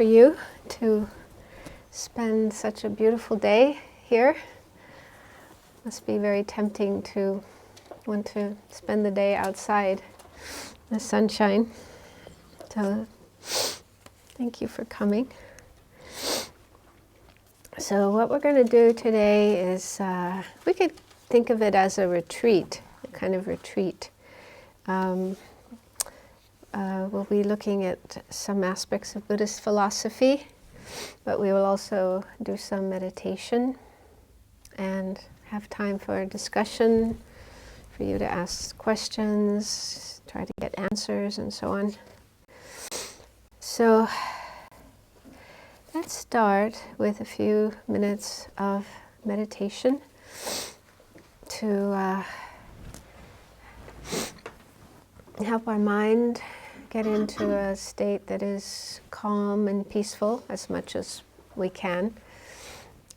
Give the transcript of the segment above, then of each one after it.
for you to spend such a beautiful day here. Must be very tempting to want to spend the day outside in the sunshine. So thank you for coming. So what we're going to do today is, we could think of it as a retreat, a kind of retreat. We'll be looking at some aspects of Buddhist philosophy, but we will also do some meditation and have time for a discussion, for you to ask questions, try to get answers, and so on. So let's start with a few minutes of meditation to help our mind get into a state that is calm and peaceful as much as we can,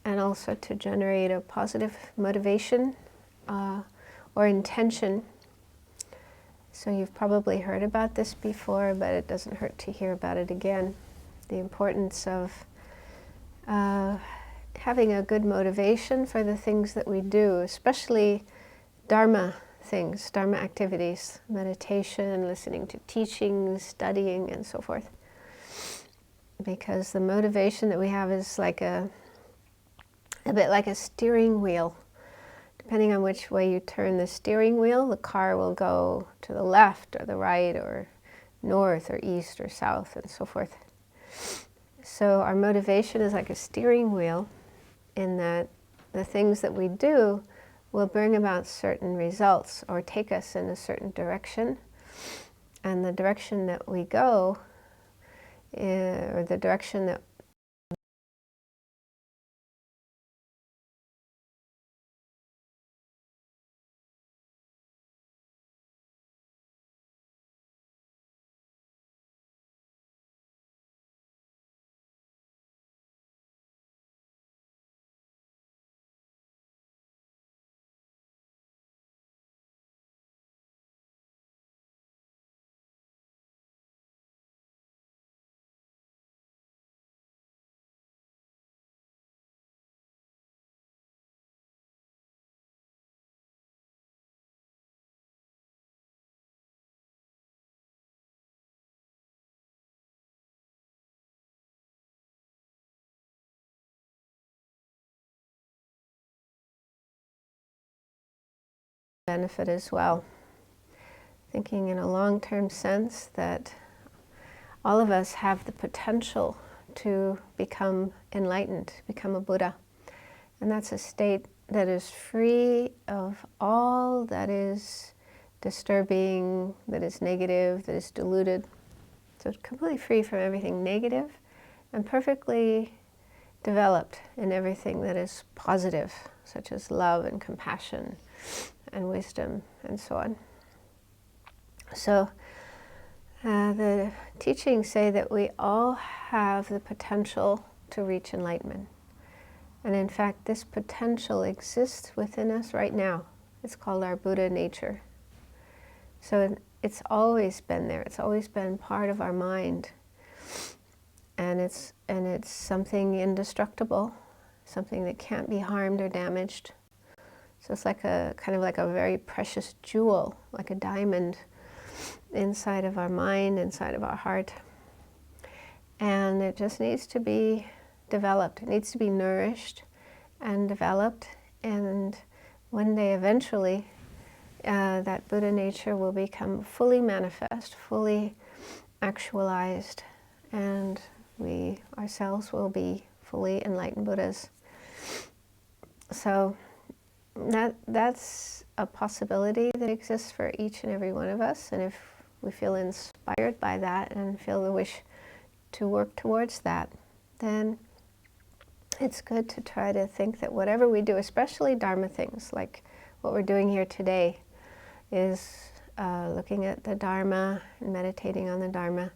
and also to generate a positive motivation or intention. So you've probably heard about this before, but it doesn't hurt to hear about it again. The importance of having a good motivation for the things that we do, especially Dharma things, Dharma activities, meditation, listening to teachings, studying, and so forth. Because the motivation that we have is like a bit like a steering wheel. Depending on which way you turn the steering wheel, the car will go to the left or the right or north or east or south and so forth. So our motivation is like a steering wheel, in that the things that we do will bring about certain results or take us in a certain direction. And the direction that we go, or the direction that benefit as well. Thinking in a long-term sense that all of us have the potential to become enlightened, become a Buddha. And that's a state that is free of all that is disturbing, that is negative, that is diluted. So it's completely free from everything negative and perfectly developed in everything that is positive, such as love and compassion and wisdom and so on. So the teachings say that we all have the potential to reach enlightenment. And in fact, this potential exists within us right now. It's called our Buddha nature. So it's always been there. It's always been part of our mind. And it's something indestructible, something that can't be harmed or damaged. So it's like a kind of like a very precious jewel, like a diamond inside of our mind, inside of our heart. And it just needs to be developed. It needs to be nourished and developed. And one day, eventually, that Buddha nature will become fully manifest, fully actualized, and we ourselves will be fully enlightened Buddhas. So that's a possibility that exists for each and every one of us, and if we feel inspired by that and feel the wish to work towards that, then it's good to try to think that whatever we do, especially Dharma things, like what we're doing here today, is looking at the Dharma and meditating on the Dharma.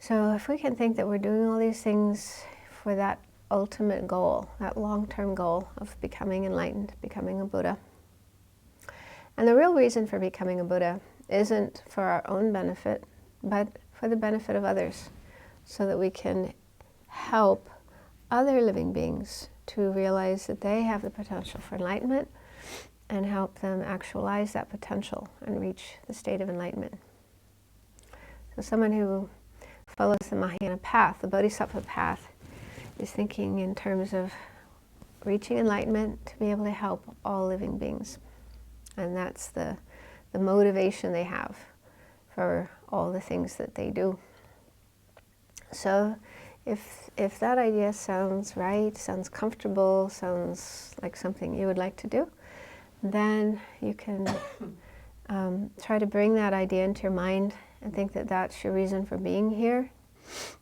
So if we can think that we're doing all these things for that ultimate goal, that long-term goal of becoming enlightened, becoming a Buddha. And the real reason for becoming a Buddha isn't for our own benefit, but for the benefit of others, so that we can help other living beings to realize that they have the potential for enlightenment and help them actualize that potential and reach the state of enlightenment. So someone who follows the Mahayana path, the Bodhisattva path, is thinking in terms of reaching enlightenment to be able to help all living beings. And that's the motivation they have for all the things that they do. So if that idea sounds right, sounds comfortable, sounds like something you would like to do, then you can try to bring that idea into your mind and think that that's your reason for being here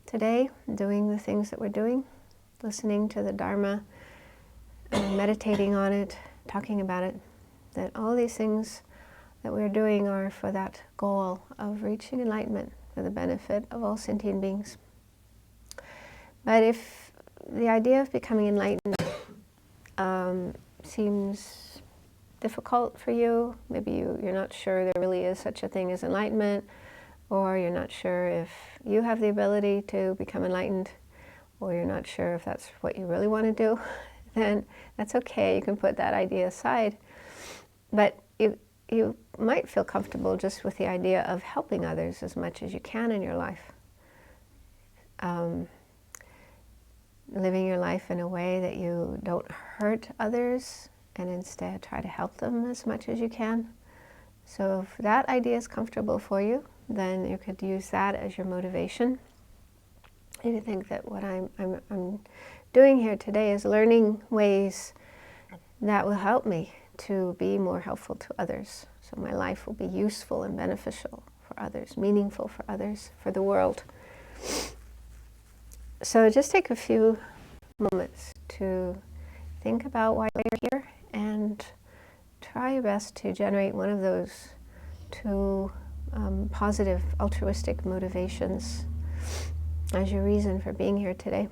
today, doing the things that we're doing, listening to the Dharma, meditating on it, talking about it, that all these things that we're doing are for that goal of reaching enlightenment for the benefit of all sentient beings. But if the idea of becoming enlightened seems difficult for you, maybe you're not sure there really is such a thing as enlightenment, or you're not sure if you have the ability to become enlightened, or you're not sure if that's what you really want to do, then that's okay. You can put that idea aside. But you might feel comfortable just with the idea of helping others as much as you can in your life. Living your life in a way that you don't hurt others and instead try to help them as much as you can. So if that idea is comfortable for you, then you could use that as your motivation. And you think that what I'm doing here today is learning ways that will help me to be more helpful to others. So my life will be useful and beneficial for others, meaningful for others, for the world. So just take a few moments to think about why you're here and try your best to generate one of those two positive altruistic motivations as your reason for being here today.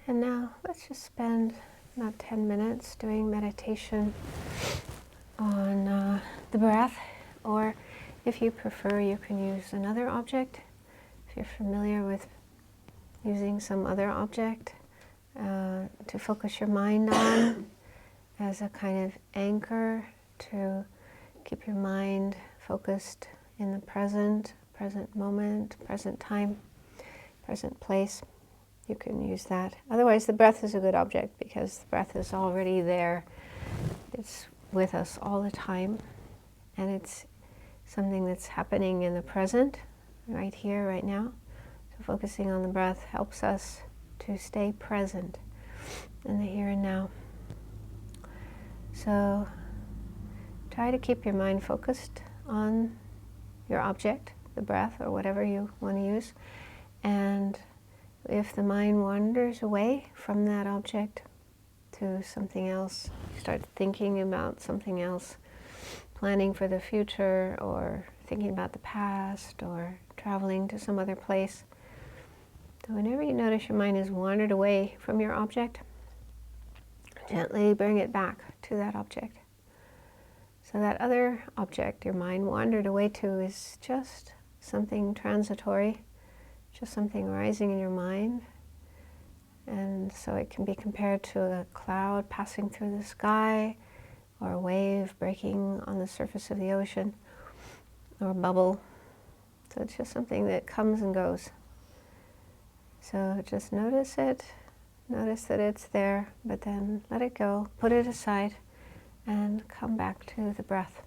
And now let's just spend about 10 minutes doing meditation on the breath, or if you prefer, you can use another object. If you're familiar with using some other object to focus your mind on as a kind of anchor to keep your mind focused in the present moment, present time, present place. You can use that. Otherwise, the breath is a good object because the breath is already there. It's with us all the time, and it's something that's happening in the present, right here, right now. So focusing on the breath helps us to stay present in the here and now. So try to keep your mind focused on your object, the breath, or whatever you want to use, and if the mind wanders away from that object to something else, you start thinking about something else, planning for the future, or thinking about the past, or traveling to some other place, So whenever you notice your mind has wandered away from your object, gently bring it back to that object. So that other object your mind wandered away to is just something transitory, just something arising in your mind. And so it can be compared to a cloud passing through the sky, or a wave breaking on the surface of the ocean, or a bubble. So it's just something that comes and goes. So just notice it, notice that it's there, but then let it go, put it aside, and come back to the breath.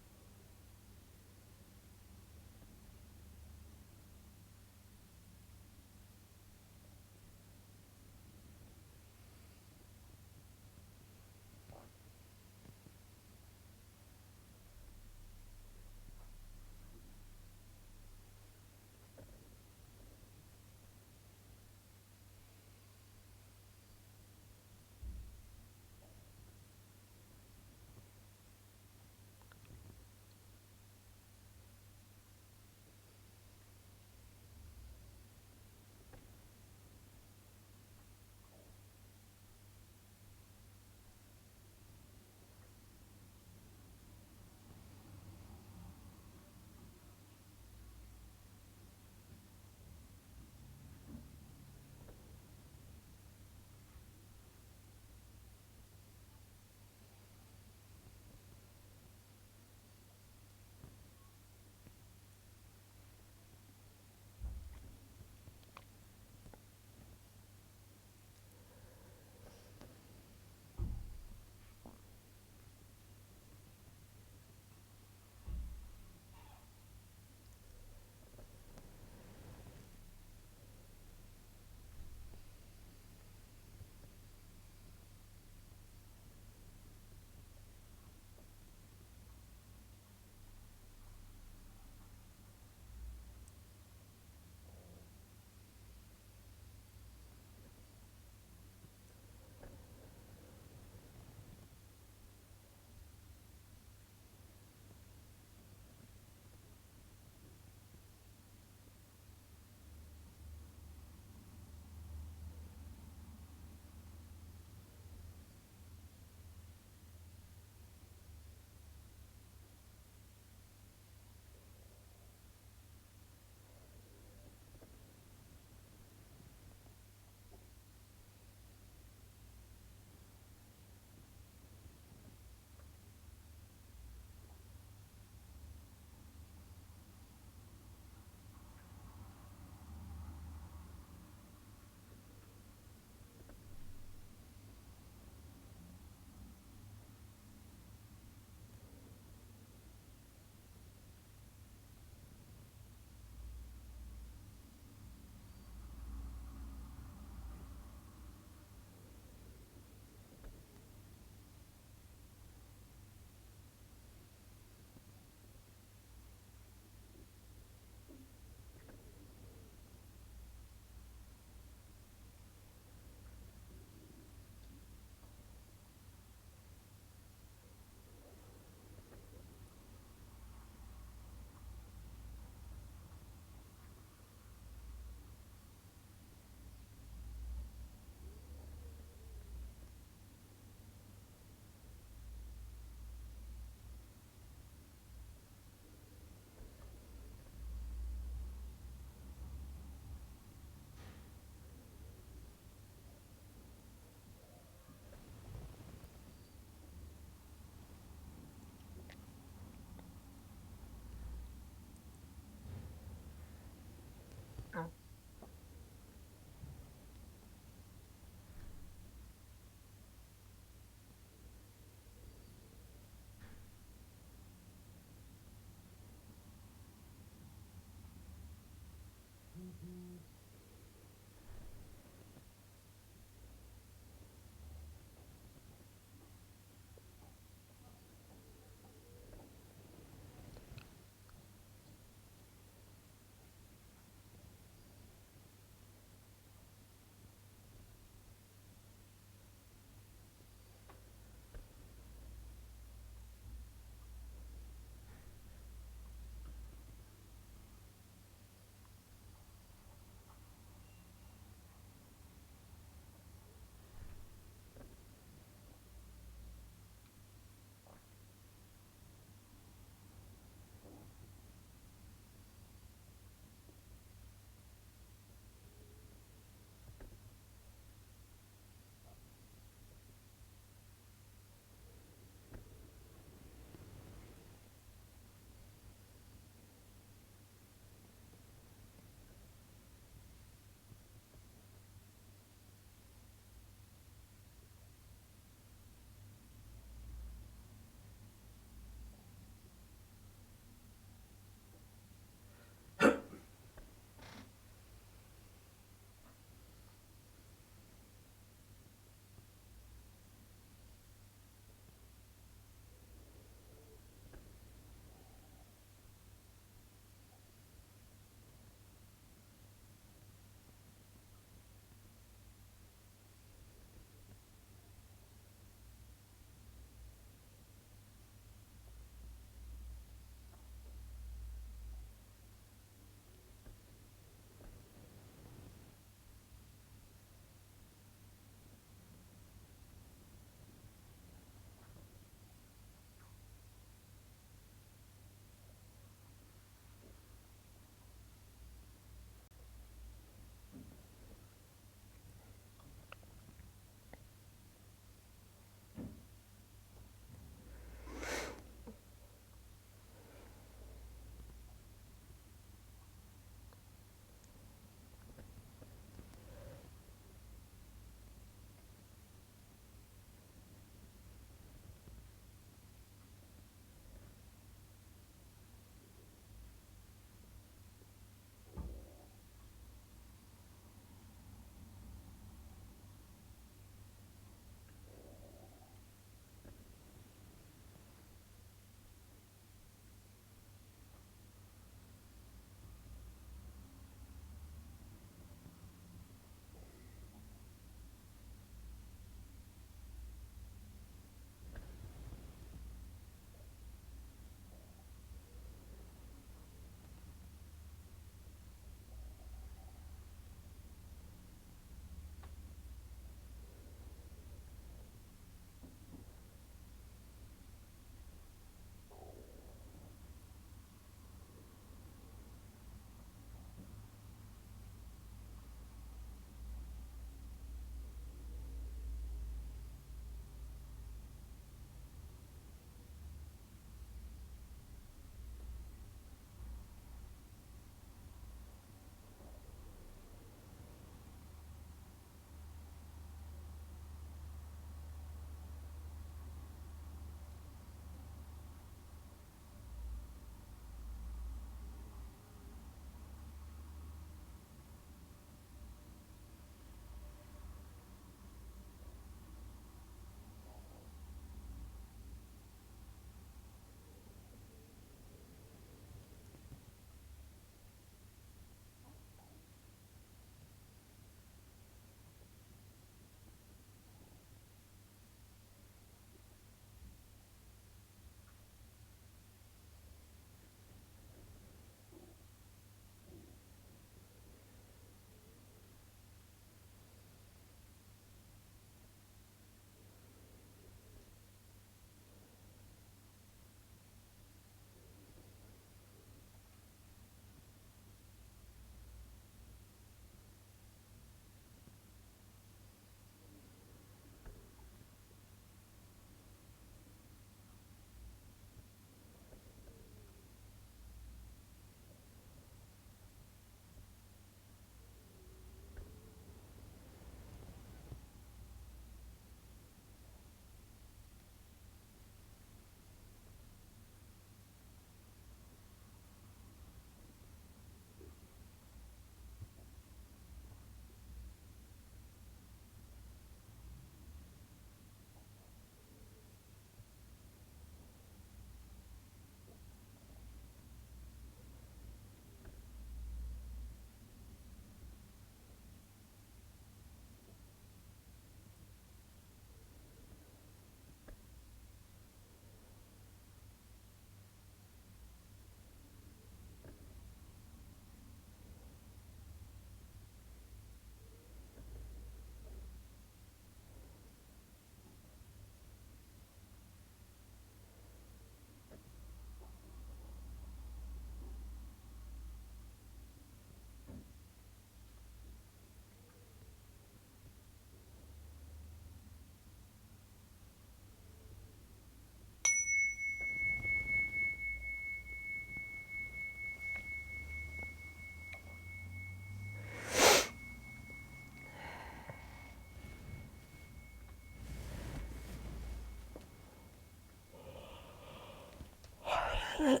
So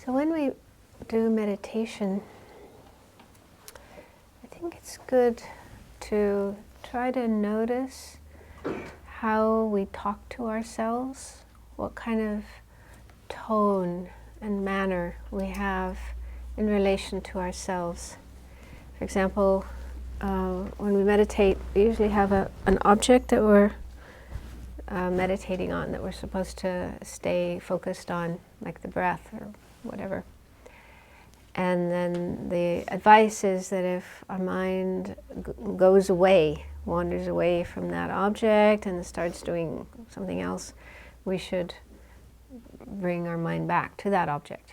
when we do meditation, I think it's good to try to notice how we talk to ourselves, what kind of tone and manner we have in relation to ourselves. For example, when we meditate, we usually have an object that we're meditating on, that we're supposed to stay focused on, like the breath or whatever. And then the advice is that if our mind goes away, wanders away from that object and starts doing something else, we should bring our mind back to that object.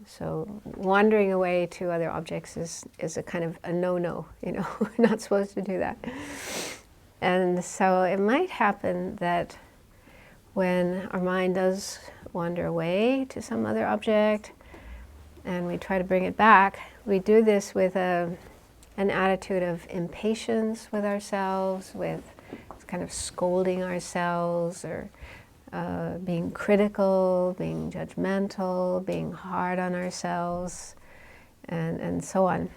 So wandering away to other objects is a kind of a no-no, you know, we're not supposed to do that. And so it might happen that when our mind does wander away to some other object and we try to bring it back, we do this with an attitude of impatience with ourselves, with kind of scolding ourselves, or being critical, being judgmental, being hard on ourselves, and so on.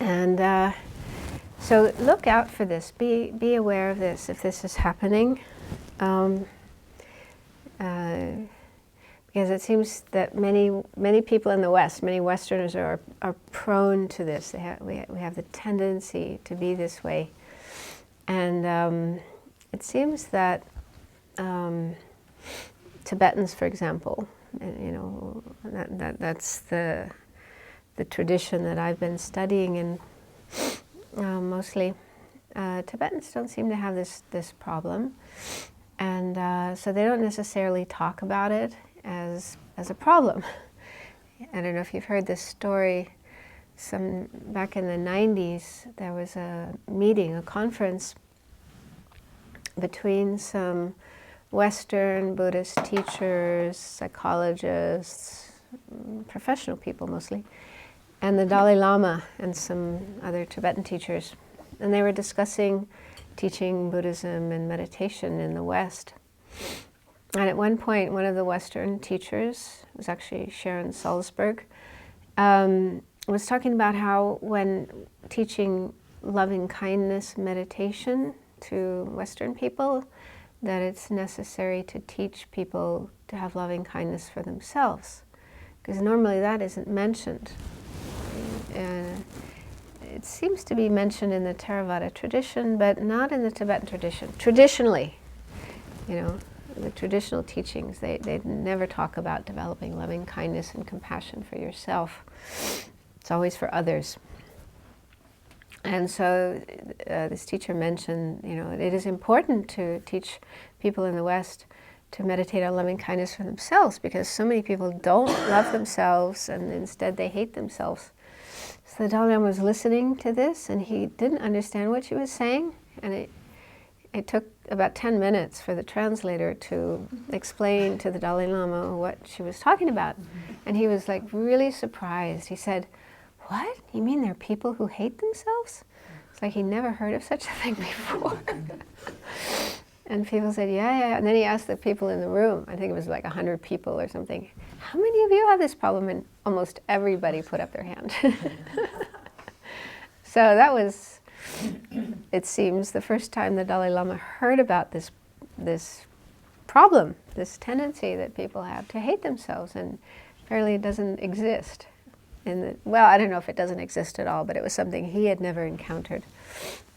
And so look out for this. Be aware of this if this is happening, because it seems that many people in the West, many Westerners are prone to this. We have the tendency to be this way, and it seems that Tibetans, for example, you know, that's the tradition that I've been studying in mostly. Tibetans don't seem to have this problem, and so they don't necessarily talk about it as a problem. I don't know if you've heard this story. Back in the 90s, there was a meeting, a conference between some Western Buddhist teachers, psychologists, professional people mostly, and the Dalai Lama and some other Tibetan teachers. And they were discussing teaching Buddhism and meditation in the West. And at one point, one of the Western teachers, it was actually Sharon Salzberg, was talking about how when teaching loving-kindness meditation to Western people, that it's necessary to teach people to have loving-kindness for themselves, because normally that isn't mentioned. It seems to be mentioned in the Theravada tradition, but not in the Tibetan tradition. Traditionally, you know, the traditional teachings, they never talk about developing loving kindness and compassion for yourself. It's always for others. And so this teacher mentioned, you know, it is important to teach people in the West to meditate on loving kindness for themselves, because so many people don't love themselves and instead they hate themselves. So the Dalai Lama was listening to this and he didn't understand what she was saying, and it took about 10 minutes for the translator to explain to the Dalai Lama what she was talking about. And he was like really surprised. He said, "What? You mean there are people who hate themselves?" It's like he never heard of such a thing before. And people said, yeah. And then he asked the people in the room, I think it was like 100 people or something, "How many of you have this problem?" And almost everybody put up their hand. So that was, it seems, the first time the Dalai Lama heard about this problem, this tendency that people have to hate themselves, and apparently it doesn't exist. Well, I don't know if it doesn't exist at all, but it was something he had never encountered.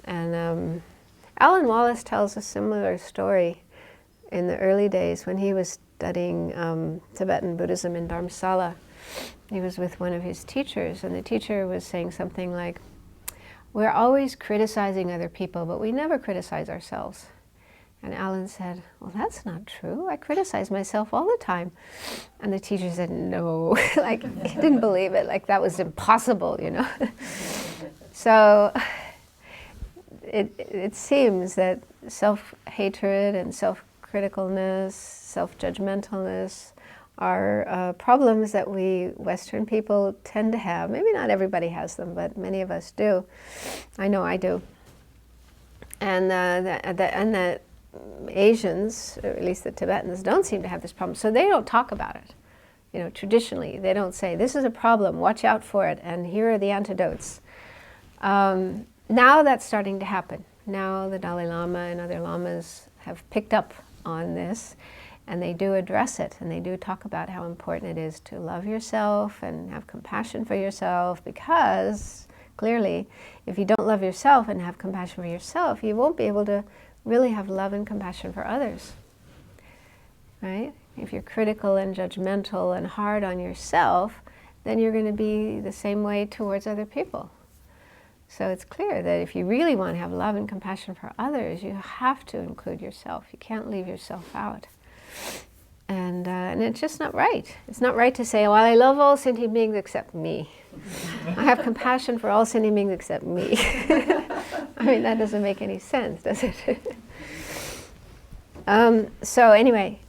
And Alan Wallace tells a similar story in the early days when he was studying Tibetan Buddhism in Dharamsala. He was with one of his teachers, and the teacher was saying something like, "We're always criticizing other people, but we never criticize ourselves." And Alan said, "Well, that's not true. I criticize myself all the time." And the teacher said, "No," like he didn't believe it, like that was impossible, you know. So it seems that self-hatred and self-criticalness, self-judgmentalness are problems that we Western people tend to have. Maybe not everybody has them, but many of us do. I know I do. And the Asians, or at least the Tibetans, don't seem to have this problem. So they don't talk about it. You know, traditionally, they don't say, this is a problem, watch out for it, and here are the antidotes. Now that's starting to happen. Now the Dalai Lama and other lamas have picked up on this, and they do address it, and they do talk about how important it is to love yourself and have compassion for yourself, because clearly, if you don't love yourself and have compassion for yourself, you won't be able to really have love and compassion for others, right? If you're critical and judgmental and hard on yourself, then you're going to be the same way towards other people. So it's clear that if you really want to have love and compassion for others, you have to include yourself. You can't leave yourself out. And it's just not right. It's not right to say, well, I love all sentient beings except me. I have compassion for all sentient beings except me. I mean, that doesn't make any sense, does it? So anyway,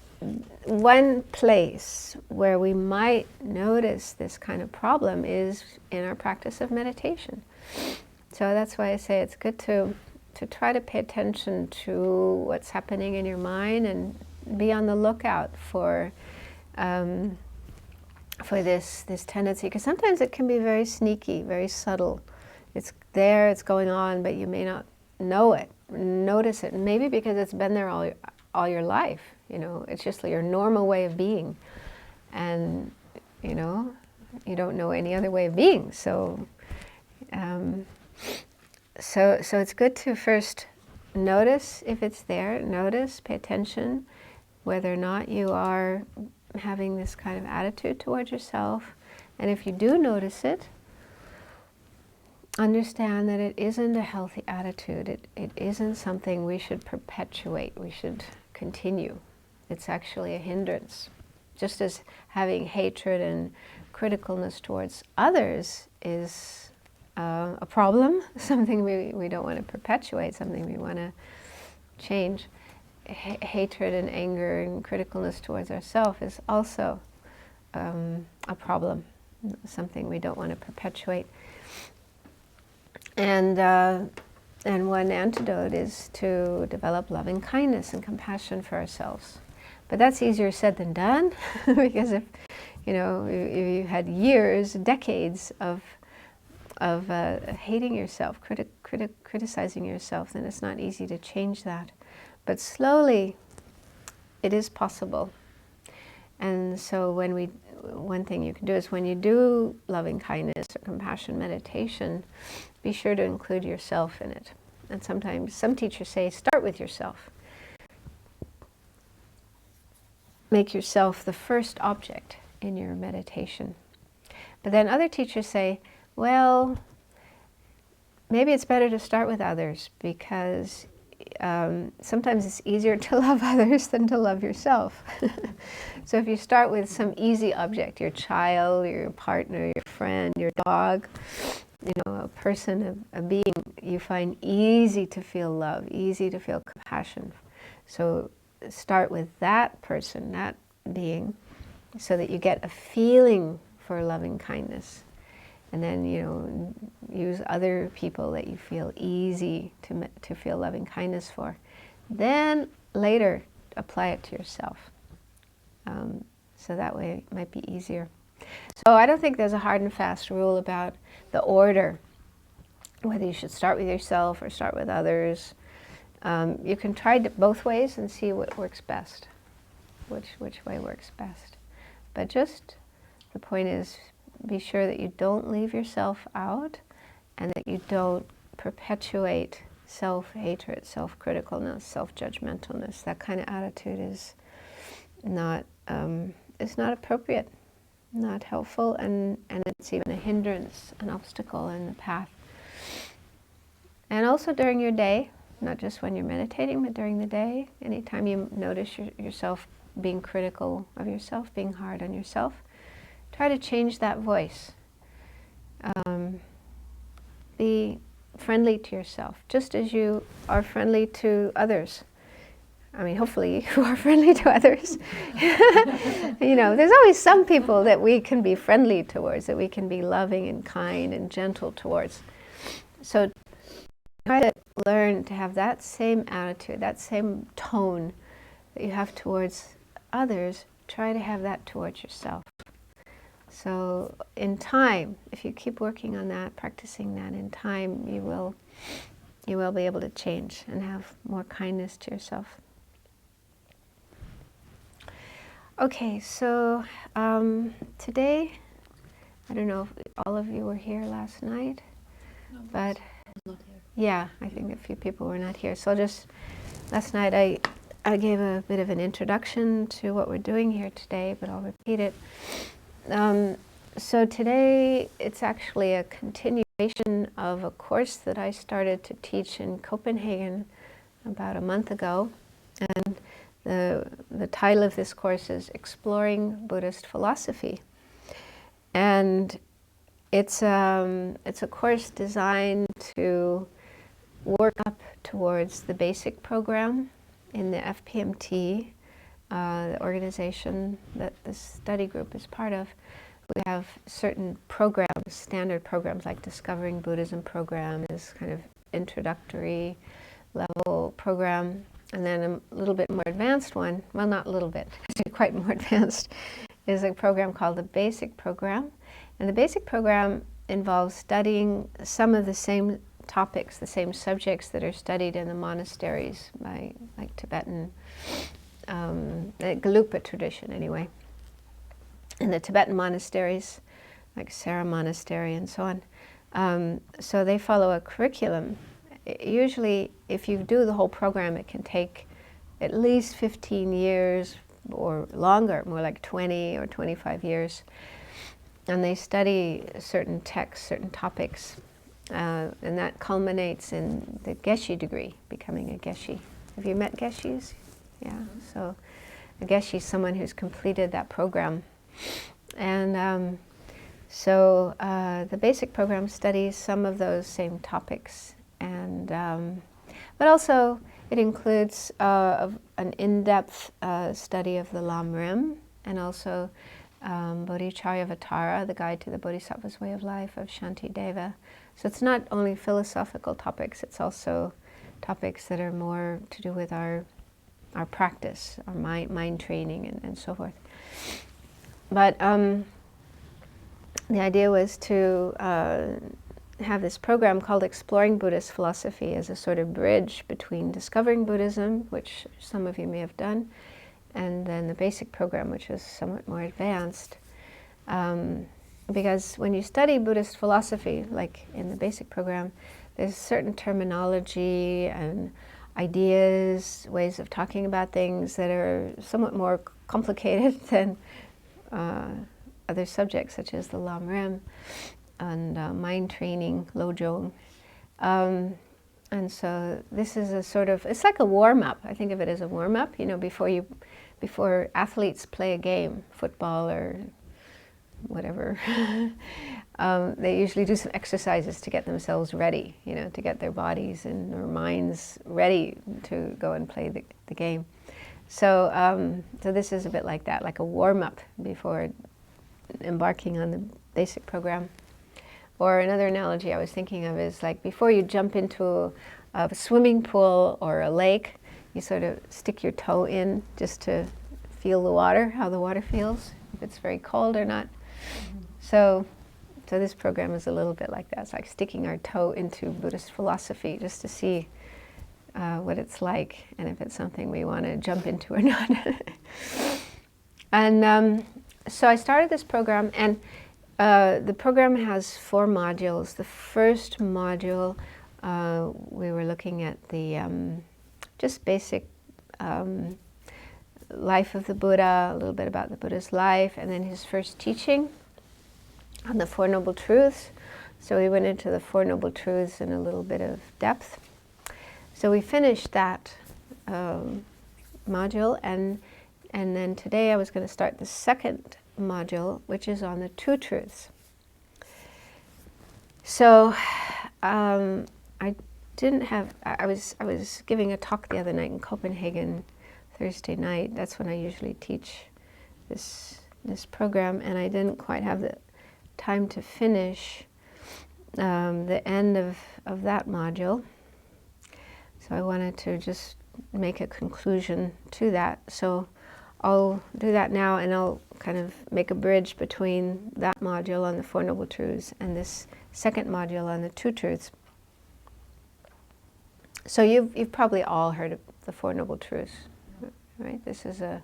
one place where we might notice this kind of problem is in our practice of meditation. So that's why I say it's good to try to pay attention to what's happening in your mind and be on the lookout for this tendency, because sometimes it can be very sneaky, very subtle. It's there, it's going on, but you may not notice it. Maybe because it's been there all your life. You know, it's just your normal way of being, and you know, you don't know any other way of being. So it's good to first notice if it's there. Notice, pay attention, whether or not you are having this kind of attitude towards yourself. And if you do notice it, understand that it isn't a healthy attitude. It isn't something we should perpetuate, we should continue. It's actually a hindrance. Just as having hatred and criticalness towards others is a problem, something we don't want to perpetuate, something we want to change. Hatred and anger and criticalness towards ourselves is also a problem, something we don't want to perpetuate. And one antidote is to develop loving kindness and compassion for ourselves. But that's easier said than done, because if you had years, decades of hating yourself, criticizing yourself, then it's not easy to change that. But slowly, it is possible. And so one thing you can do is when you do loving kindness or compassion meditation, be sure to include yourself in it. And sometimes some teachers say, start with yourself. Make yourself the first object in your meditation. But then other teachers say, well, maybe it's better to start with others, because sometimes it's easier to love others than to love yourself. So if you start with some easy object, your child, your partner, your friend, your dog, a person, a being you find easy to feel love, easy to feel compassion. So start with that person, that being, so that you get a feeling for loving kindness. And then, use other people that you feel easy to feel loving kindness for. Then later, apply it to yourself. So that way it might be easier. So I don't think there's a hard and fast rule about the order, whether you should start with yourself or start with others. You can try both ways and see what works best, which way works best. But just the point is, be sure that you don't leave yourself out, and that you don't perpetuate self-hatred, self-criticalness, self-judgmentalness. That kind of attitude is not appropriate, not helpful, and it's even a hindrance, an obstacle in the path. And also during your day, not just when you're meditating, but during the day, anytime you notice yourself being critical of yourself, being hard on yourself, try to change that voice. Be friendly to yourself, just as you are friendly to others. I mean, hopefully you are friendly to others. There's always some people that we can be friendly towards, that we can be loving and kind and gentle towards. So try to learn to have that same attitude, that same tone that you have towards others, try to have that towards yourself. So in time, if you keep working on that, practicing that, in time you will be able to change and have more kindness to yourself. Okay, so today, I don't know if all of you were here last night, No, but I was not here. yeah, I think a few people were not here. So last night I gave a bit of an introduction to what we're doing here today, but I'll repeat it. So today it's actually a continuation of a course that I started to teach in Copenhagen about a month ago. And the title of this course is Exploring Buddhist Philosophy. And it's a course designed to work up towards the basic program in the FPMT, the organization that this study group is part of. We have certain programs, standard programs, like Discovering Buddhism program is kind of introductory level program, and then a little bit more advanced one, well, not a little bit, it's quite more advanced, is a program called the basic program. And the basic program involves studying some of the same topics, the same subjects that are studied in the monasteries by like Tibetan, the Gelugpa tradition anyway. In the Tibetan monasteries, like Sera Monastery and so on. So they follow a curriculum. Usually, if you do the whole program, it can take at least 15 years or longer, more like 20 or 25 years. And they study certain texts, certain topics. And that culminates in the Geshe degree, becoming a Geshe. Have you met Geshis? Yeah, so a Geshe is someone who's completed that program. And so the basic program studies some of those same topics, and but also it includes an in-depth study of the Lam Rim, and also Bodhicharyavatara, the Guide to the Bodhisattva's Way of Life of Shantideva. So it's not only philosophical topics, it's also topics that are more to do with our practice, our mind training and so forth. But the idea was to have this program called Exploring Buddhist Philosophy as a sort of bridge between discovering Buddhism, which some of you may have done, and then the basic program, which is somewhat more advanced. Because when you study Buddhist philosophy, like in the basic program, there's certain terminology and ideas, ways of talking about things that are somewhat more complicated than other subjects, such as the Lam Rim and mind training, Lojong. And so this is a sort of, it's like a warm-up. I think of it as a warm-up, you know, before athletes play a game, football or whatever. They usually do some exercises to get themselves ready, you know, to get their bodies and their minds ready to go and play the game. So, so this is a bit like that, like a warm-up before embarking on the basic program. Or another analogy I was thinking of is like before you jump into a swimming pool or a lake, you sort of stick your toe in just to feel the water, how the water feels, if it's very cold or not. Mm-hmm. So this program is a little bit like that. It's like sticking our toe into Buddhist philosophy just to see what it's like and if it's something we want to jump into or not. And so I started this program, and the program has 4 modules. The first module, we were looking at the just basic life of the Buddha, a little bit about the Buddha's life, and then his first teaching on the Four Noble Truths. So we went into the Four Noble Truths in a little bit of depth. So we finished that module, and then today I was going to start the second module, which is on the Two Truths. So I was giving a talk the other night in Copenhagen, Thursday night. That's when I usually teach this program, and I didn't quite have the time to finish the end of that module. So I wanted to just make a conclusion to that. So I'll do that now, and I'll kind of make a bridge between that module on the Four Noble Truths and this second module on the Two Truths. So you've probably all heard of the Four Noble Truths, right? This is a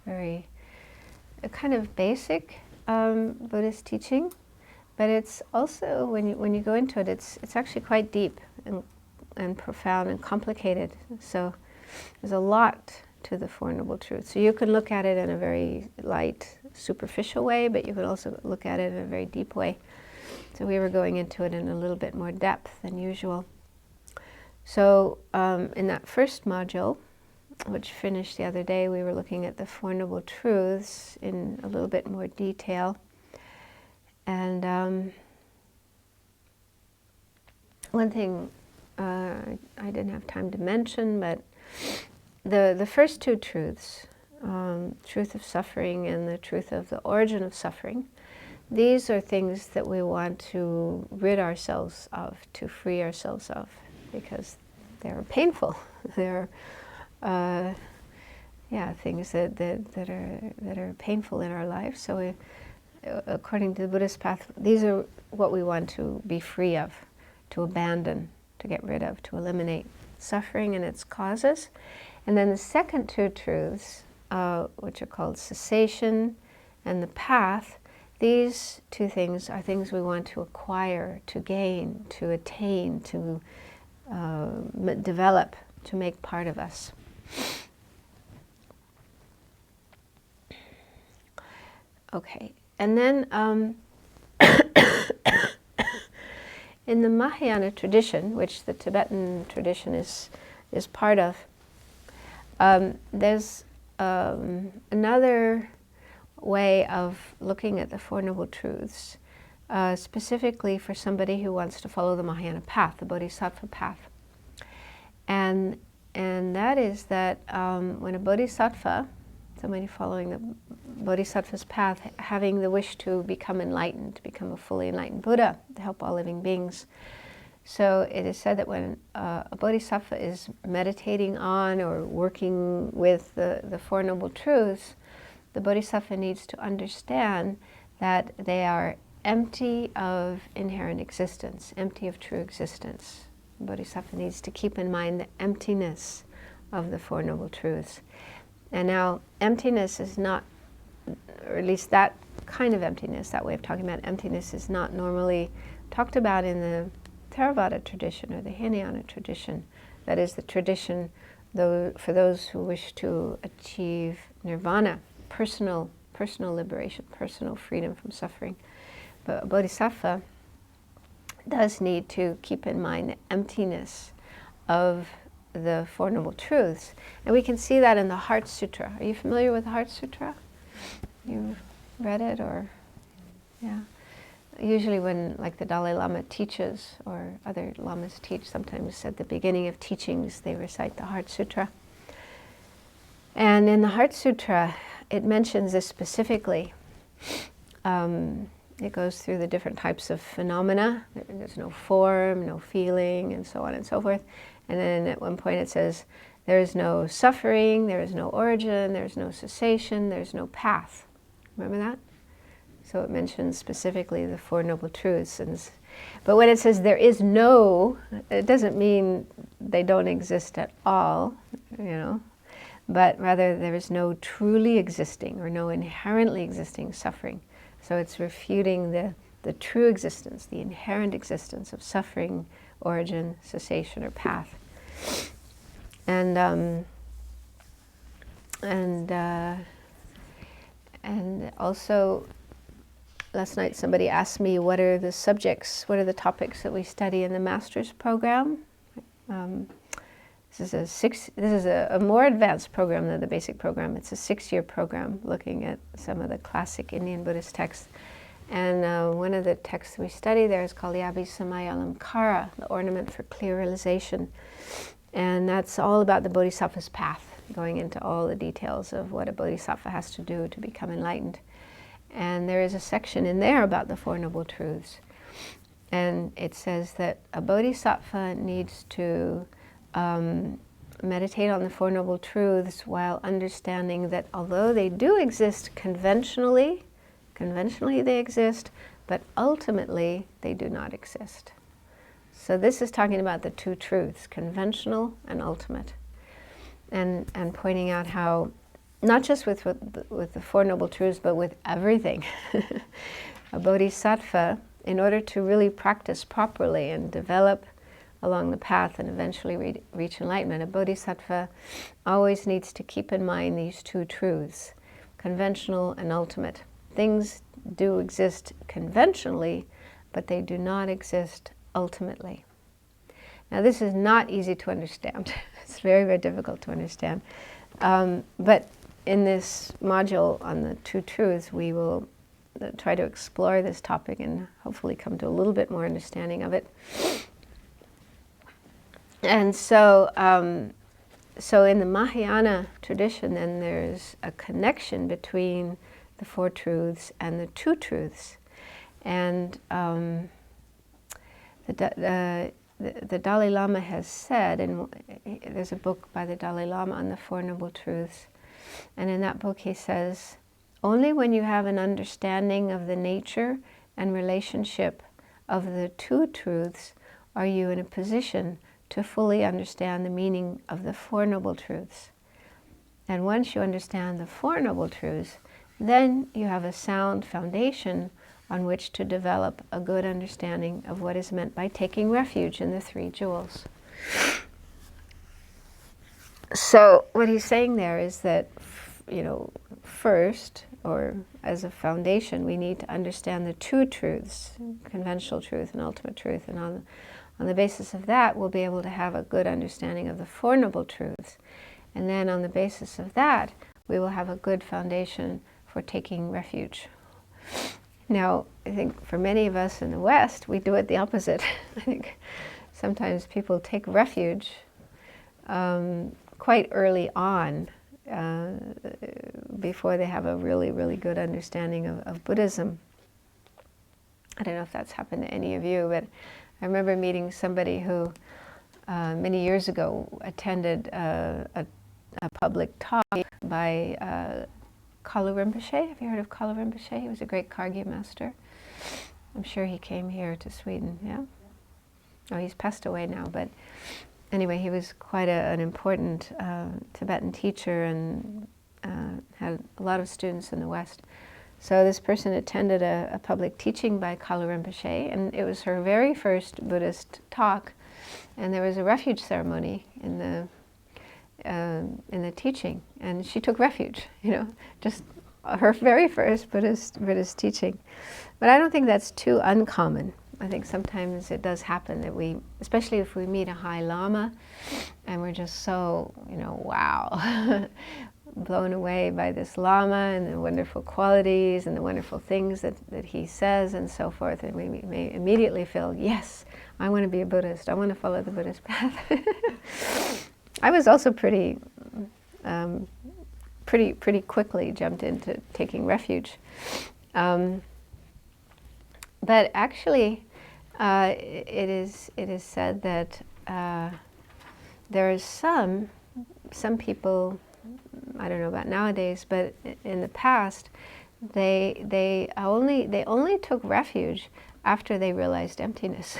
kind of basic Buddhist teaching, but it's also, when you go into it, it's actually quite deep and profound and complicated. So there's a lot to the Four Noble Truths. So you can look at it in a very light, superficial way, but you can also look at it in a very deep way. So we were going into it in a little bit more depth than usual. So in that first module, which finished the other day, we were looking at the Four Noble Truths in a little bit more detail. And one thing I didn't have time to mention, but the first two truths, truth of suffering and the truth of the origin of suffering, these are things that we want to rid ourselves of, to free ourselves of, because they're painful. They're things that are painful in our life. So according to the Buddhist path, these are what we want to be free of, to abandon, to get rid of, to eliminate suffering and its causes. And then the second two truths, which are called cessation and the path, these two things are things we want to acquire, to gain, to attain, to develop, to make part of us. Okay, and then in the Mahayana tradition, which the Tibetan tradition is part of, there's another way of looking at the Four Noble Truths, specifically for somebody who wants to follow the Mahayana path, the Bodhisattva path. And that is that when a Bodhisattva, somebody following the Bodhisattva's path, having the wish to become enlightened, to become a fully enlightened Buddha, to help all living beings. So it is said that when a Bodhisattva is meditating on or working with the Four Noble Truths, the Bodhisattva needs to understand that they are empty of inherent existence, empty of true existence. The Bodhisattva needs to keep in mind the emptiness of the Four Noble Truths. And now, emptiness is not, or at least that kind of emptiness, that way of talking about emptiness, is not normally talked about in the Theravada tradition or the Hinayana tradition. That is the tradition for those who wish to achieve nirvana, personal liberation, personal freedom from suffering. But a Bodhisattva does need to keep in mind the emptiness of the Four Noble Truths. And we can see that in the Heart Sutra. Are you familiar with the Heart Sutra? You read it, or? Yeah. Usually when, like, the Dalai Lama teaches, or other lamas teach, sometimes at the beginning of teachings they recite the Heart Sutra. And in the Heart Sutra, it mentions this specifically. It goes through the different types of phenomena. There's no form, no feeling, and so on and so forth. And then at one point it says, there is no suffering, there is no origin, there is no cessation, there is no path. Remember that? So it mentions specifically the Four Noble Truths. But when it says there is no, it doesn't mean they don't exist at all, but rather there is no truly existing or no inherently existing suffering. So it's refuting the true existence, the inherent existence of suffering, origin, cessation, or path. And also, last night somebody asked me, what are the topics that we study in the master's program? This is a more advanced program than the basic program. It's a 6-year program looking at some of the classic Indian Buddhist texts. And one of the texts we study there is called the Abhisamayalankara, the Ornament for Clear Realization. And that's all about the Bodhisattva's path, going into all the details of what a Bodhisattva has to do to become enlightened. And there is a section in there about the Four Noble Truths. And it says that a Bodhisattva needs to meditate on the Four Noble Truths while understanding that although they do exist conventionally they exist, but ultimately they do not exist. So this is talking about the two truths, conventional and ultimate, and pointing out how, not just with the Four Noble Truths, but with everything. A bodhisattva, in order to really practice properly and develop along the path and eventually reach enlightenment, a bodhisattva always needs to keep in mind these two truths, conventional and ultimate. Things do exist conventionally, but they do not exist ultimately. Now this is not easy to understand. It's very, very difficult to understand. But in this module on the two truths, we will try to explore this topic and hopefully come to a little bit more understanding of it. And so, so in the Mahayana tradition, then there's a connection between the Four Truths and the Two Truths. And the Dalai Lama has said, and there's a book by the Dalai Lama on the Four Noble Truths, and in that book he says, only when you have an understanding of the nature and relationship of the two truths are you in a position to fully understand the meaning of the Four Noble Truths. And once you understand the Four Noble Truths, then you have a sound foundation on which to develop a good understanding of what is meant by taking refuge in the three jewels. So what he's saying there is that, first, or as a foundation, we need to understand the two truths, conventional truth and ultimate truth, and on the basis of that, we'll be able to have a good understanding of the Four Noble Truths. And then on the basis of that, we will have a good foundation for taking refuge. Now, I think for many of us in the West, we do it the opposite. I think sometimes people take refuge quite early on, before they have a really, really good understanding of Buddhism. I don't know if that's happened to any of you, but I remember meeting somebody who many years ago attended a public talk by Kalu Rinpoche. Have you heard of Kalu Rinpoche? He was a great Kargya master. I'm sure he came here to Sweden, yeah? Oh, he's passed away now, but anyway, he was quite an important Tibetan teacher and had a lot of students in the West. So this person attended a public teaching by Kalu Rinpoche, and it was her very first Buddhist talk, and there was a refuge ceremony in the teaching, and she took refuge, just her very first Buddhist teaching. But I don't think that's too uncommon. I think sometimes it does happen that we, especially if we meet a high lama, and we're just so, wow, blown away by this lama and the wonderful qualities and the wonderful things that he says and so forth, and we may immediately feel, yes, I want to be a Buddhist. I want to follow the Buddhist path. I was also pretty quickly jumped into taking refuge. But actually, it is said that there are some people, I don't know about nowadays, but in the past, they only took refuge after they realized emptiness.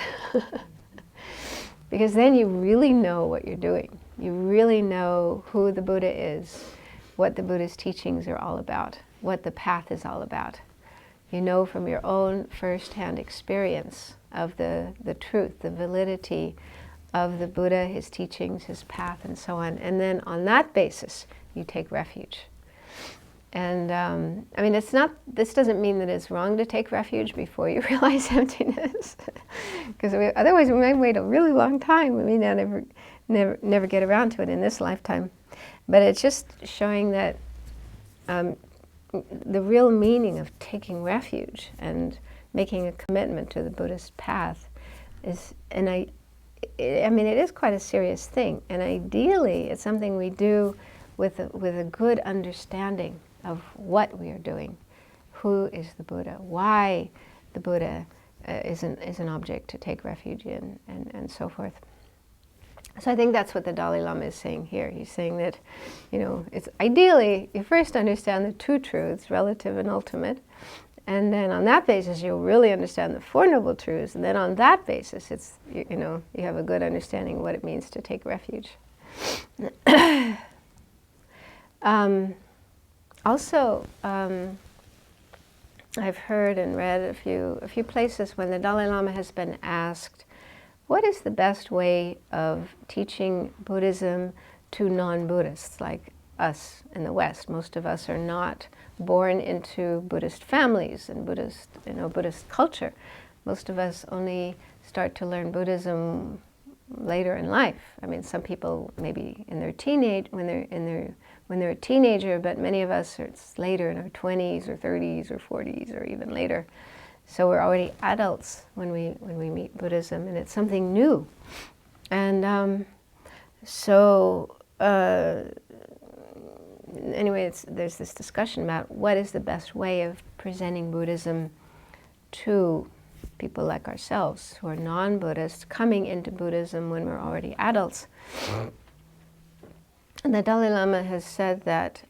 Because then you really know what you're doing. You really know who the Buddha is, what the Buddha's teachings are all about, what the path is all about. You know from your own first-hand experience of the truth, the validity of the Buddha, his teachings, his path, and so on. And then on that basis, you take refuge. And I mean, this doesn't mean that it's wrong to take refuge before you realize emptiness. Because otherwise we might wait a really long time. We may not never get around to it in this lifetime. But it's just showing that the real meaning of taking refuge and making a commitment to the Buddhist path is, and I mean, it is quite a serious thing. And ideally, it's something we do with a good understanding of what we are doing. Who is the Buddha? Why the Buddha is an object to take refuge in, and so forth. So I think that's what the Dalai Lama is saying here. He's saying that, it's ideally you first understand the two truths, relative and ultimate, and then on that basis you'll really understand the Four Noble Truths, and then on that basis it's you have a good understanding of what it means to take refuge. Also, I've heard and read a few places when the Dalai Lama has been asked, what is the best way of teaching Buddhism to non-Buddhists like us in the West? Most of us are not born into Buddhist families and Buddhist culture. Most of us only start to learn Buddhism later in life. I mean, some people maybe in their when they're a teenager, but many of us it's later in our 20s or 30s or 40s or even later. So we're already adults when we meet Buddhism, and it's something new. And anyway, there's this discussion about what is the best way of presenting Buddhism to people like ourselves who are non-Buddhists coming into Buddhism when we're already adults. And the Dalai Lama has said that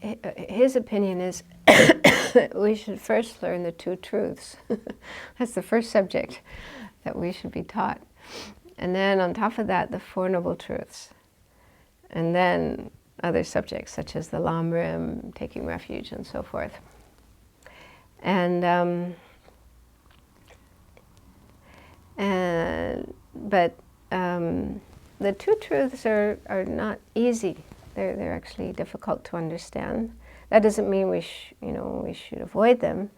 his opinion is we should first learn the two truths. That's the first subject that we should be taught. And then on top of that, the Four Noble Truths. And then other subjects such as the Lamrim, taking refuge, and so forth. And the two truths are not easy. They're actually difficult to understand. That doesn't mean we should avoid them,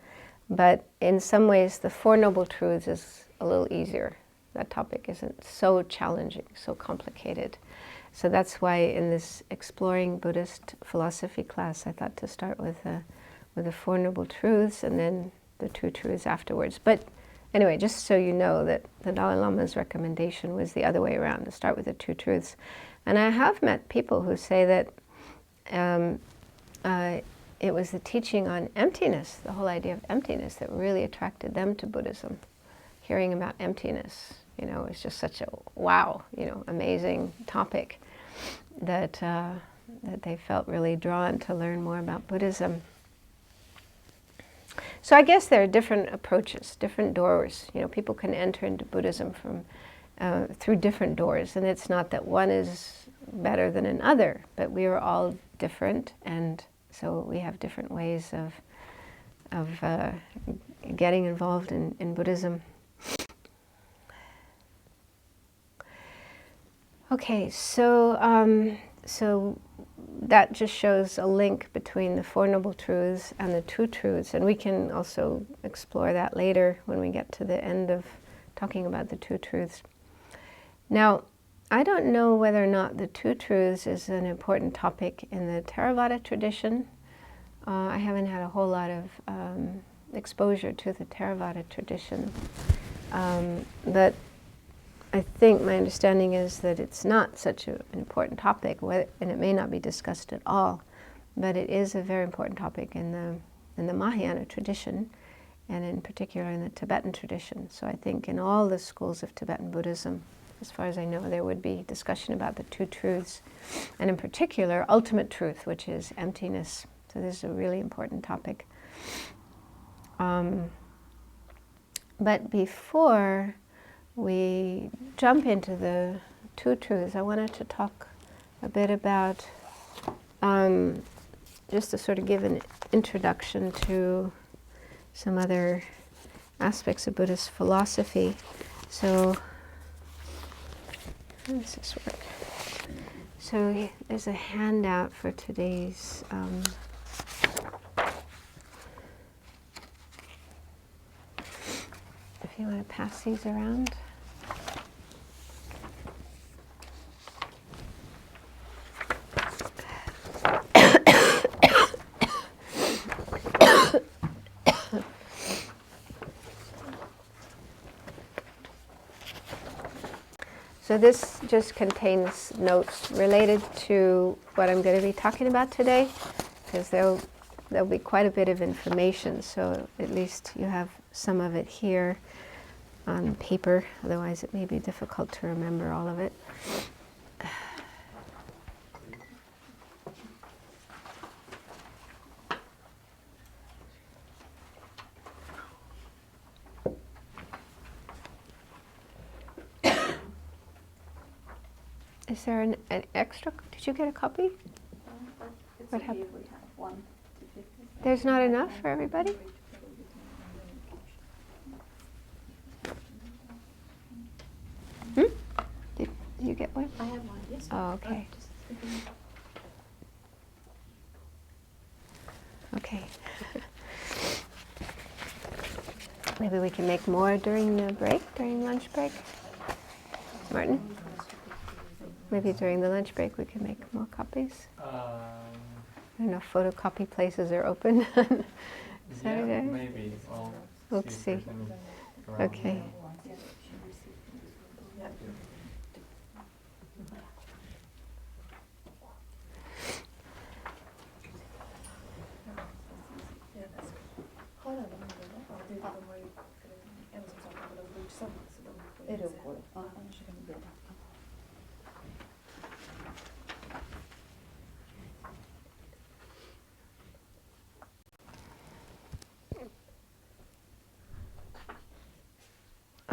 but in some ways the Four Noble Truths is a little easier. That topic isn't so challenging, so complicated. So that's why in this Exploring Buddhist Philosophy class, I thought to start with the Four Noble Truths and then the two truths afterwards. But anyway, just so you know that the Dalai Lama's recommendation was the other way around, to start with the two truths. And I have met people who say that it was the teaching on emptiness, the whole idea of emptiness, that really attracted them to Buddhism. Hearing about emptiness, is just such a wow, amazing topic that they felt really drawn to learn more about Buddhism. So I guess there are different approaches, different doors. People can enter into Buddhism through different doors, and it's not that one is better than another, but we are all different, and so we have different ways of getting involved in Buddhism. Okay, so that just shows a link between the Four Noble Truths and the two truths, and we can also explore that later when we get to the end of talking about the two truths. Now, I don't know whether or not the two truths is an important topic in the Theravada tradition. I haven't had a whole lot of exposure to the Theravada tradition, but I think my understanding is that it's not such an important topic, and it may not be discussed at all, but it is a very important topic in the Mahayana tradition, and in particular in the Tibetan tradition. So I think in all the schools of Tibetan Buddhism, as far as I know, there would be discussion about the two truths, and in particular, ultimate truth, which is emptiness. So this is a really important topic. But before we jump into the two truths, I wanted to talk a bit about, just to sort of give an introduction to some other aspects of Buddhist philosophy. So, how does this work? So there's a handout for today's if you want to pass these around. So this just contains notes related to what I'm going to be talking about today, because there'll be quite a bit of information, so at least you have some of it here. on paper, otherwise it may be difficult to remember all of it. Is there an extra? Did you get a copy? What happened? There's not enough for everybody? Did you get one? I have one, yes. Oh, okay. Okay. Maybe we can make more during the break, during lunch break. Martin? Maybe during the lunch break we can make more copies. I don't know if photocopy places are open on Saturday. Yeah, maybe. We'll see. Okay.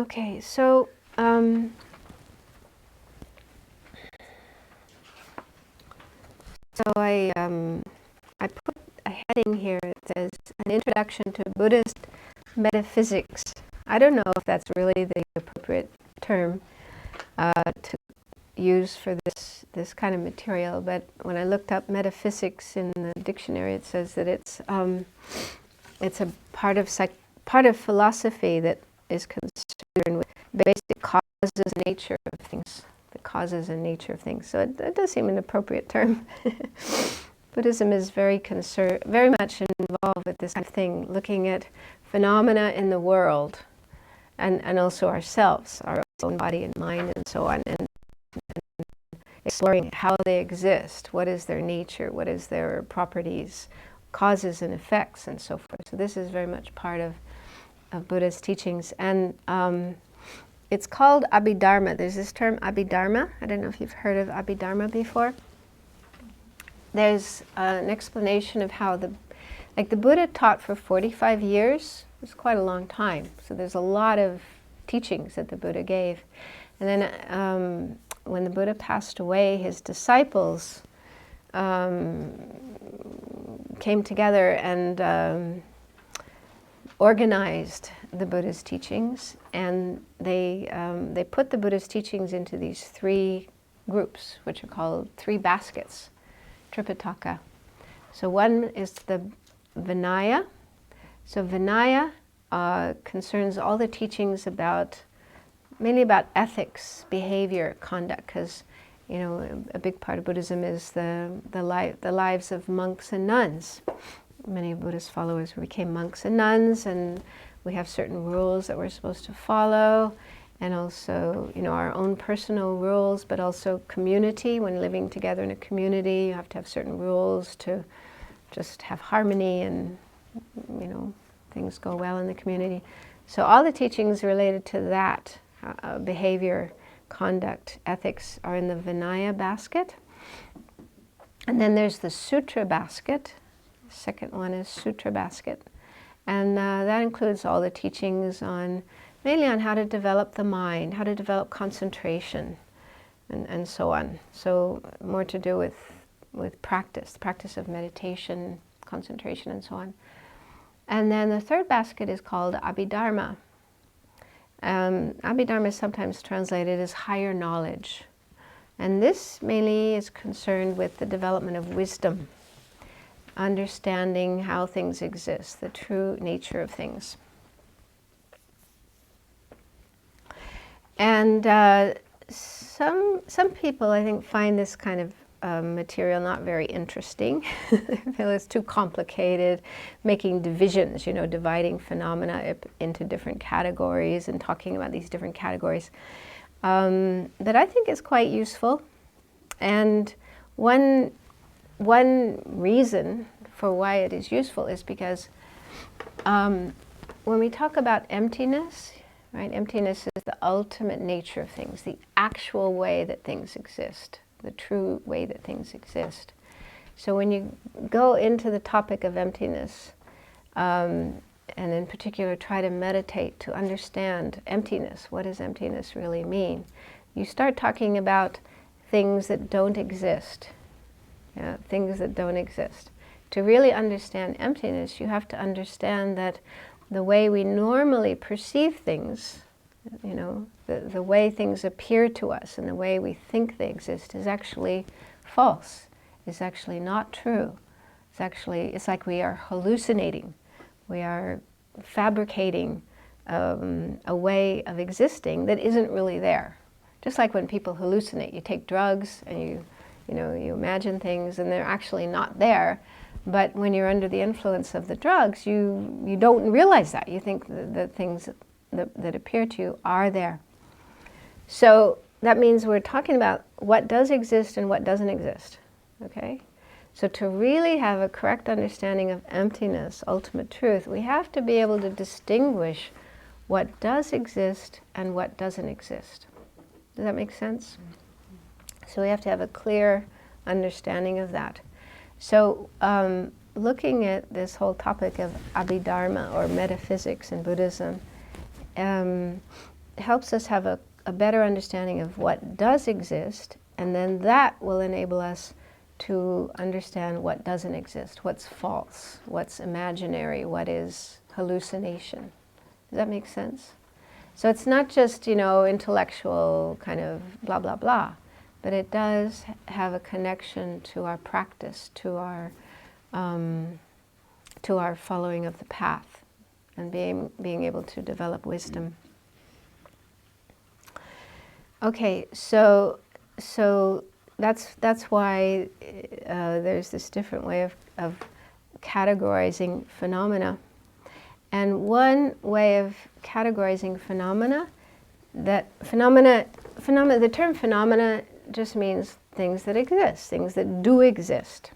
Okay, so I put a heading here that says an introduction to Buddhist metaphysics. I don't know if that's really the appropriate term to use for this kind of material, but when I looked up metaphysics in the dictionary, it says that it's a part of philosophy that is concerned with basic causes and nature of things, the causes and nature of things. So it does seem an appropriate term. Buddhism is very much involved with this kind of thing, looking at phenomena in the world, and also ourselves, our own body and mind, and so on, and exploring how they exist, what is their nature, what is their properties, causes and effects, and so forth. So this is very much part of Buddha's teachings, and it's called Abhidharma. There's this term Abhidharma. I don't know if you've heard of Abhidharma before. There's an explanation of how the Buddha taught for 45 years. It's quite a long time. So there's a lot of teachings that the Buddha gave. And then when the Buddha passed away, his disciples came together and organized the Buddha's teachings, and they put the Buddha's teachings into these three groups, which are called three baskets, Tripitaka. So one is the Vinaya. So Vinaya concerns all the teachings mainly about ethics, behavior, conduct, because a big part of Buddhism is the lives of monks and nuns. Many Buddhist followers became monks and nuns, and we have certain rules that we're supposed to follow, and also, our own personal rules, but also community. When living together in a community, you have to have certain rules to just have harmony and, things go well in the community. So all the teachings related to that, behavior, conduct, ethics, are in the Vinaya basket. And then there's the Sutra Basket. The second one is Sutra Basket. And that includes all the teachings mainly on how to develop the mind, how to develop concentration, and so on. So more to do with practice of meditation, concentration, and so on. And then the third basket is called Abhidharma. Abhidharma is sometimes translated as higher knowledge. And this mainly is concerned with the development of wisdom, understanding how things exist, the true nature of things. And some people, I think, find this kind of material not very interesting. They feel it's too complicated, making divisions, dividing phenomena into different categories and talking about these different categories. But I think it's quite useful. And one reason for why it is useful is because when we talk about emptiness, right? Emptiness is the ultimate nature of things, the actual way that things exist, the true way that things exist. So when you go into the topic of emptiness, and in particular try to meditate to understand emptiness, what does emptiness really mean? You start talking about things that don't exist, things that don't exist. To really understand emptiness, you have to understand that the way we normally perceive things, the way things appear to us and the way we think they exist is actually false. Is actually not true. It's like we are hallucinating. We are fabricating a way of existing that isn't really there. Just like when people hallucinate, you take drugs and you imagine things and they're actually not there. But when you're under the influence of the drugs, you don't realize that. You think the things that appear to you are there. So that means we're talking about what does exist and what doesn't exist. Okay? So to really have a correct understanding of emptiness, ultimate truth, we have to be able to distinguish what does exist and what doesn't exist. Does that make sense? So we have to have a clear understanding of that. So looking at this whole topic of Abhidharma or metaphysics in Buddhism helps us have a better understanding of what does exist, and then that will enable us to understand what doesn't exist, what's false, what's imaginary, what is hallucination. Does that make sense? So it's not just, intellectual kind of blah, blah, blah, but it does have a connection to our practice, to our following of the path, and being able to develop wisdom. Okay, so that's why there's this different way of categorizing phenomena. And one way of categorizing phenomena, the term phenomena just means things that exist, things that do exist.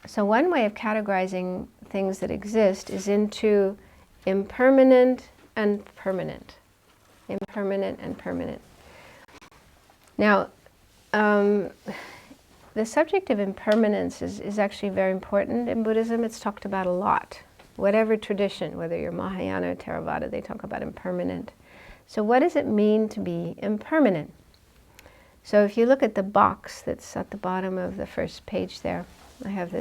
So one way of categorizing things that exist is into impermanent and permanent. Impermanent and permanent. Now, the subject of impermanence is actually very important in Buddhism. It's talked about a lot. Whatever tradition, whether you're Mahayana or Theravada, they talk about impermanent. So what does it mean to be impermanent? So if you look at the box that's at the bottom of the first page there, I have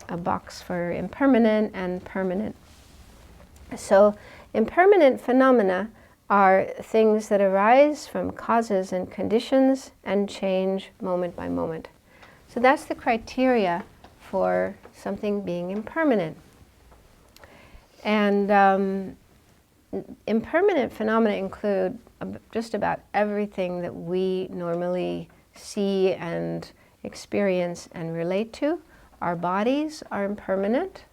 a box for impermanent and permanent. So impermanent phenomena are things that arise from causes and conditions and change moment by moment. So that's the criteria for something being impermanent. And impermanent phenomena include just about everything that we normally see and experience and relate to. Our bodies are impermanent.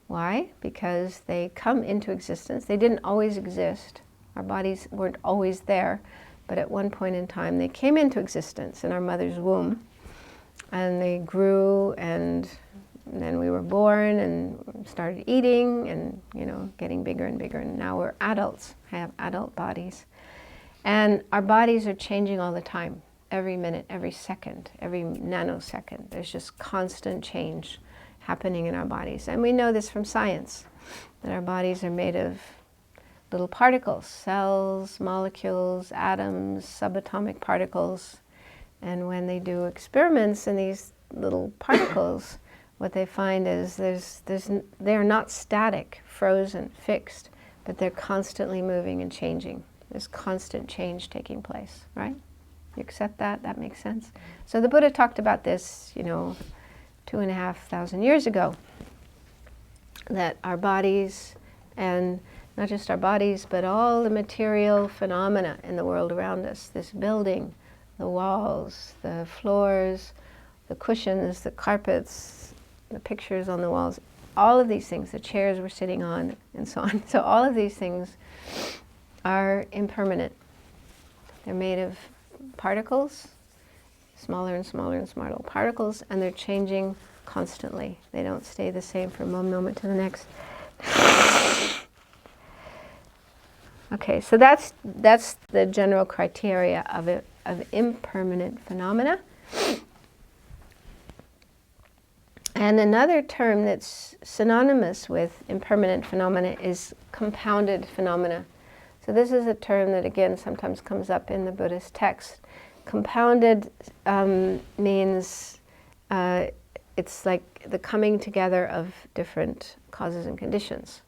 Why? Because they come into existence. They didn't always exist. Our bodies weren't always there, but at one point in time they came into existence in our mother's womb, and they grew, and then we were born and started eating and getting bigger and bigger, and now we're adults, have adult bodies. And our bodies are changing all the time, every minute, every second, every nanosecond. There's just constant change happening in our bodies. And we know this from science, that our bodies are made of little particles, cells, molecules, atoms, subatomic particles. And when they do experiments in these little particles, what they find is they're not static, frozen, fixed, but they're constantly moving and changing. There's constant change taking place, right? You accept that? That makes sense? So the Buddha talked about this, 2,500 years ago, that our bodies, and not just our bodies, but all the material phenomena in the world around us, this building, the walls, the floors, the cushions, the carpets, the pictures on the walls, all of these things, the chairs we're sitting on, and so on. So all of these things are impermanent. They're made of particles, smaller and smaller and smaller particles, and they're changing constantly. They don't stay the same from one moment to the next. Okay, so that's the general criteria of impermanent phenomena. And another term that's synonymous with impermanent phenomena is compounded phenomena. So this is a term that, again, sometimes comes up in the Buddhist text. Compounded means it's like the coming together of different causes and conditions.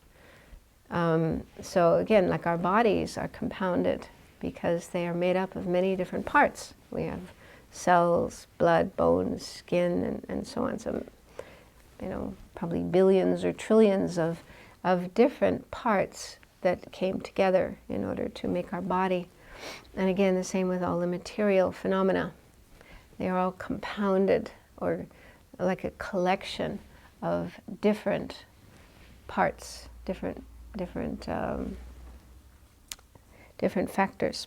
So again, like our bodies are compounded because they are made up of many different parts. We have cells, blood, bones, skin, and so on. So, probably billions or trillions of different parts that came together in order to make our body. And again, the same with all the material phenomena. They are all compounded, or like a collection of different parts, different factors.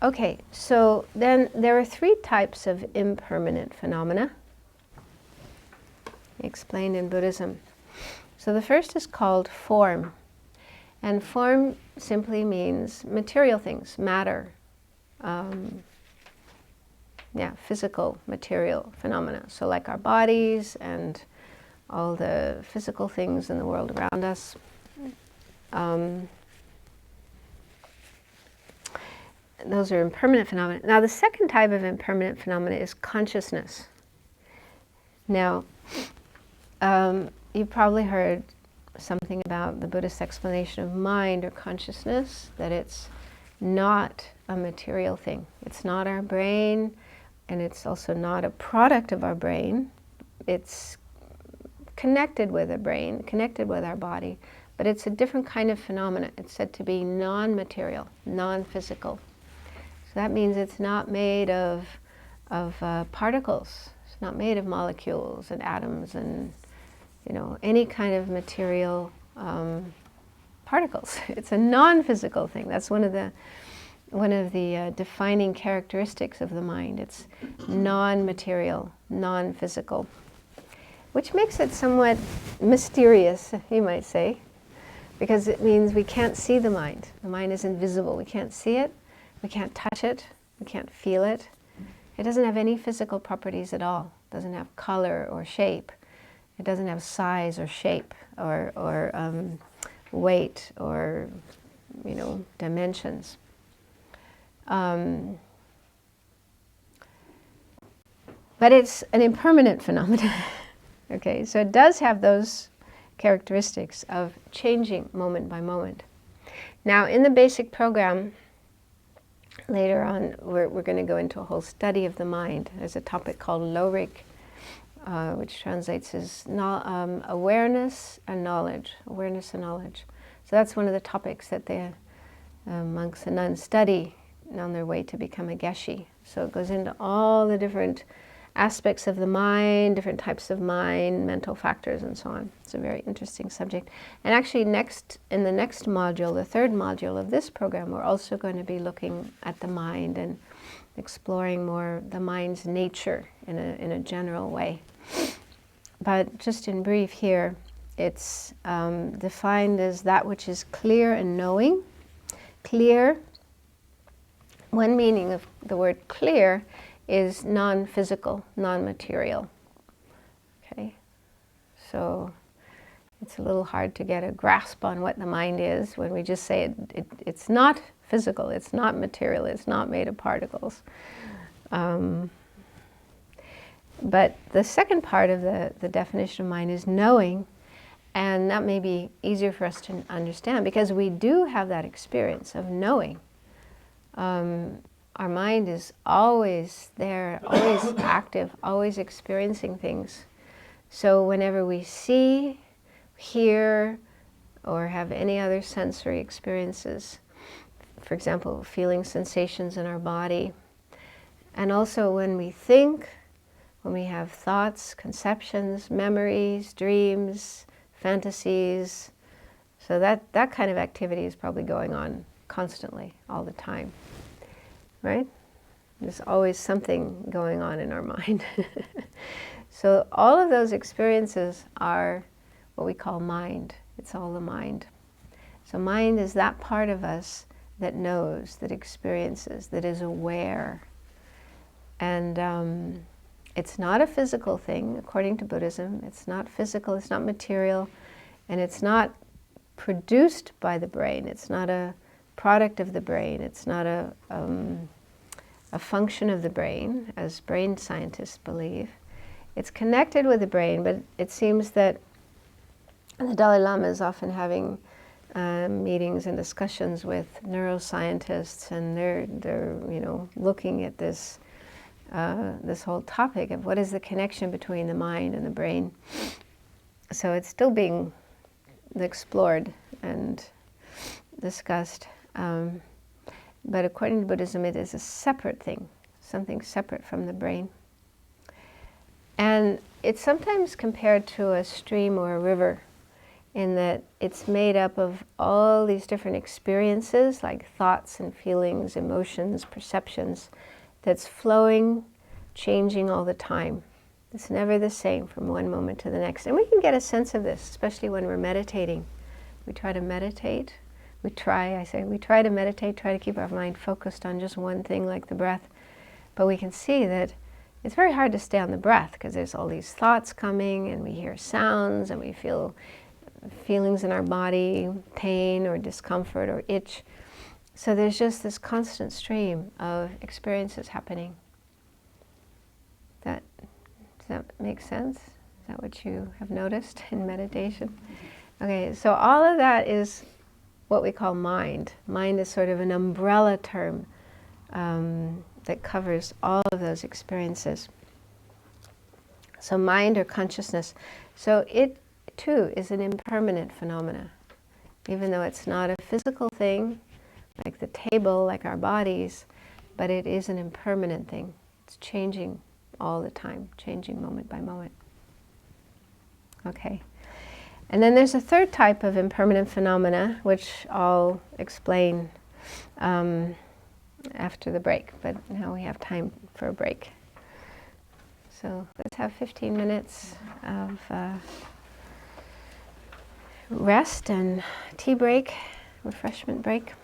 Okay, so then there are three types of impermanent phenomena explained in Buddhism. So the first is called form. And form simply means material things, matter. Physical, material phenomena. So like our bodies and all the physical things in the world around us. Those are impermanent phenomena. Now the second type of impermanent phenomena is consciousness. Now, you've probably heard something about the Buddhist explanation of mind or consciousness, that it's not a material thing. It's not our brain, and it's also not a product of our brain. It's connected with a brain, connected with our body, but it's a different kind of phenomena. It's said to be non-material, non-physical. So that means it's not made of particles. It's not made of molecules and atoms and any kind of material particles. It's a non-physical thing. That's one of the defining characteristics of the mind. It's non-material, non-physical, which makes it somewhat mysterious, you might say, because it means we can't see the mind. The mind is invisible. We can't see it. We can't touch it. We can't feel it. It doesn't have any physical properties at all. It doesn't have color or shape. It doesn't have size or shape or weight or dimensions. But it's an impermanent phenomenon. Okay, so it does have those characteristics of changing moment by moment. Now, in the basic program, later on, we're going to go into a whole study of the mind. There's a topic called Lorik, which translates as awareness and knowledge. Awareness and knowledge. So that's one of the topics that the monks and nuns study on their way to become a geshe. So it goes into all the different aspects of the mind, different types of mind, mental factors, and so on. It's a very interesting subject. And actually in the next module, the third module of this program, we're also going to be looking at the mind and exploring more the mind's nature in a general way. But just in brief here, it's defined as that which is clear and knowing. Clear, one meaning of the word clear is non-physical, non-material. Okay, so it's a little hard to get a grasp on what the mind is when we just say it's not physical, it's not material, it's not made of particles. But the second part of the definition of mind is knowing, and that may be easier for us to understand because we do have that experience of knowing. Our mind is always there, always active, always experiencing things. So whenever we see, hear, or have any other sensory experiences, for example, feeling sensations in our body, and also when we think, when we have thoughts, conceptions, memories, dreams, fantasies, so that kind of activity is probably going on constantly, all the time. Right? There's always something going on in our mind. So all of those experiences are what we call mind. It's all the mind. So mind is that part of us that knows, that experiences, that is aware. And it's not a physical thing, according to Buddhism. It's not physical, it's not material, and it's not produced by the brain. It's not a product of the brain. It's not a function of the brain, as brain scientists believe. It's connected with the brain, but it seems that the Dalai Lama is often having meetings and discussions with neuroscientists, and they're looking at this this whole topic of what is the connection between the mind and the brain. So it's still being explored and discussed. But according to Buddhism, it is a separate thing, something separate from the brain. And it's sometimes compared to a stream or a river, in that it's made up of all these different experiences, like thoughts and feelings, emotions, perceptions, that's flowing, changing all the time. It's never the same from one moment to the next. And we can get a sense of this, especially when we're meditating. We try to meditate. We try to meditate, try to keep our mind focused on just one thing like the breath. But we can see that it's very hard to stay on the breath because there's all these thoughts coming, and we hear sounds, and we feel feelings in our body, pain or discomfort or itch. So there's just this constant stream of experiences happening. Does that make sense? Is that what you have noticed in meditation? Okay, so all of that is what we call mind. Mind is sort of an umbrella term that covers all of those experiences. So mind or consciousness. So it too is an impermanent phenomena. Even though it's not a physical thing, like the table, like our bodies, but it is an impermanent thing. It's changing all the time, changing moment by moment. Okay. And then there's a third type of impermanent phenomena, which I'll explain after the break, but now we have time for a break. So let's have 15 minutes of rest and tea break, refreshment break.